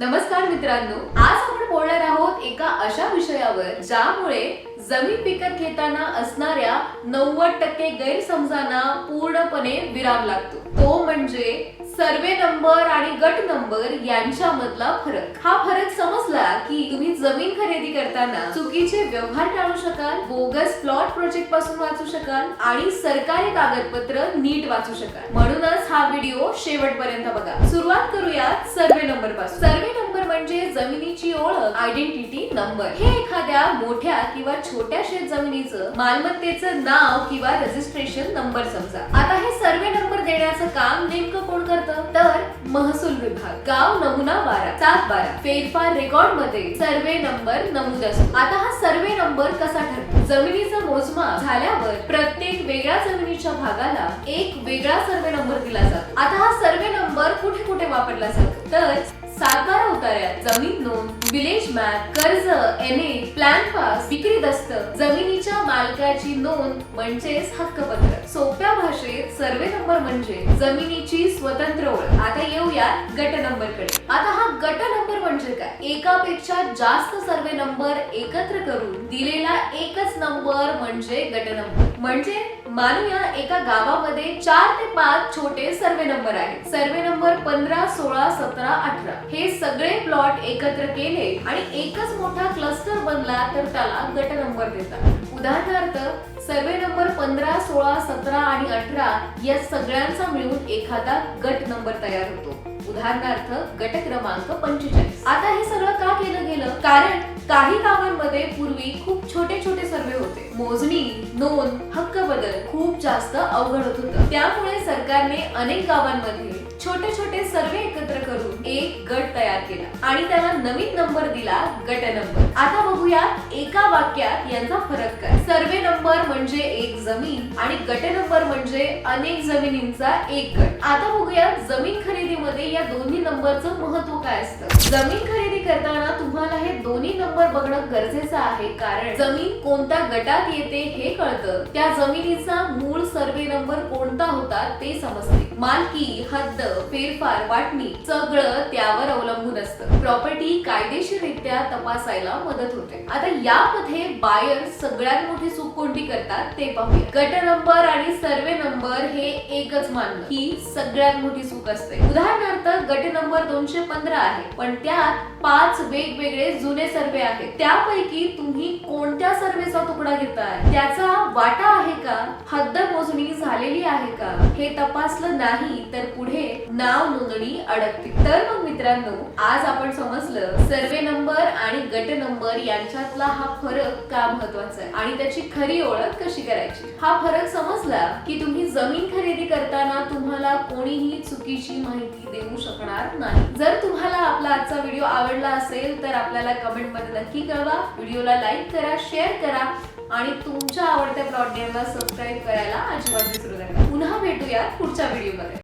नमस्कार मित्रांनो, आज आपण बोलणार आहोत एका अशा विषयावर ज्यामुळे जमीन विकत घेताना असणाऱ्या 90% गैरसमजांना पूर्णपणे विराम लागतो। तो म्हणजे सर्वे नंबर आणि गट नंबर यांच्यामधला फरक। हा फरक समजला की तुम्ही जमीन खरेदी करताना चुकीचे व्यवहार टाळू शकाल, बोगस प्लॉट प्रोजेक्ट पासून वाचू शकाल आणि सरकारी कागदपत्र नीट वाचू शकाल। म्हणूनच हा व्हिडिओ शेवटपर्यंत बघा। सुरुवात करूयात सर्वे नंबर पासून। सर्वे नंबर म्हणजे जमिनीची ओळख, आयडेंटिटी नंबर। हे एखाद्या मोठ्या किंवा छोट्या शेत जमिनीचं मालमत्तेचं नाव किंवा रजिस्ट्रेशन नंबर समजा। आता हे सर्वे नंबर देण्याचं काम नेमकं कोण करतं? तर महसूल विभाग। गाव नमुना 12/7/12 फेरफार रेकॉर्ड मध्ये सर्वे नंबर नमूद असतो। आता हा सर्वे नंबर कसा ठरतो? जमिनीचं मोजमाप झाल्यावर प्रत्येक वेगळ्या जमिनीच्या भागाला एक वेगळा सर्वे नंबर दिला जातो। आता हा सर्वे नंबर कुठे कुठे वापरला जातो? तर 7/12 उतार्यात जमीन नोंद, विलेज मॅप, कर्ज, NA, प्लॅन पास, विक्री दस्त, जमिनीच्या मालकाची नोंद म्हणजेच हक्कपत्र। सोप्या भाषेत सर्वे नंबर म्हणजे जमिनीची स्वतंत्र ओळख। आता येऊया गट नंबर कडे। आता हा गट नंबर म्हणजे काय? एकापेक्षा जास्त सर्वे नंबर एकत्र करून दिलेला एकच नंबर म्हणजे गट नंबर। म्हणजे मानूया एका गावामध्ये 4 ते 5 छोटे सर्वे नंबर आहेत। सर्वे नंबर 15, 16, 17, 18 हे सगळे प्लॉट एकत्र केले आणि एकच मोठा क्लस्टर बनला तर त्याला गट नंबर देतात। उदाहरणार्थ सर्वे नंबर 15, 16, 17 आणि 18 या सगळ्यांचा मिळून एखादा गट नंबर तयार होतो। उदाहरणार्थ गट क्रमांक 45। आता हे सगळं का केलं गेलं? कारण काही गावांमध्ये पूर्वी खूप छोटे छोटे सर्वे होते। मोजणी, नोंद, हक्क बदल खूप जास्त अवघड होत होतं। त्यामुळे सरकारने अनेक गावांमध्ये छोटे छोटे सर्वे एकत्र करून एक गट तयार केला आणि त्याला नवीन नंबर दिला गट नंबर। आता बघूया एका वाक्यात यांचा फरक काय। सर्वे नंबर म्हणजे एक जमीन आणि गट नंबर म्हणजे अनेक जमिनींचा एक गट। आता बघूया जमीन खरेदीमध्ये या दोन्ही नंबरचं महत्त्व काय असतं। जमीन खरेदी करताना तुम्हाला हे दोन्ही नंबर बघणं गरजेचं आहे, कारण जमीन कोणत्या गटात येते हे कळतं। त्या जमिनीचा मूळ सर्वे नंबर कोणता होता ते समजते। मालकी, हद्द, फेरफार, वाटणी सगळं त्यावर अवलंबून असतं। प्रॉपर्टी कायदेशीररित्या तपासायला मदत होते। आता यामध्ये बायर सगळ्यात मोठी चूक कोणती करतात ते पाहूया। गट नंबर आणि सर्वे नंबर हे एकच मानणं ही सगळ्यात मोठी चूक असते। उदाहरणार्थ गट नंबर 215 आहे, पण त्यात 5 वेगवेगळे जुने सर्वे आहेत। त्यापैकी तुम्ही कोणत्या सर्वेचा तुकडा घेताय, त्याचा वाटा आहे का, हद्द मोजणी झालेली आहे का हे तपासलं नाही तर पुढे नाव नोंदणी अडकते। तर मग मित्रांनो, आज आपण समजलं सर्वे नंबर आणि गट नंबर यांच्यातला हा फरक का महत्त्वाचा आहे आणि त्याची खरी ओळख कशी करायची। हा फरक समजला की तुम्ही जमीन खरेदी करताना तुम्हाला कोणीही चुकीची माहिती देऊ शकणार नाही। जर तुम्हाला आपला आजचा व्हिडिओ आवडला असेल तर आपल्याला कमेंट मध्ये नक्की कळवा। व्हिडिओला लाईक करा, शेअर करा आणि तुमच्या आवडत्या प्लॉट गेमला सबस्क्राइब करायला अजिबात विसरू नका। पुन्हा भेटूया पुढच्या व्हिडिओमध्ये।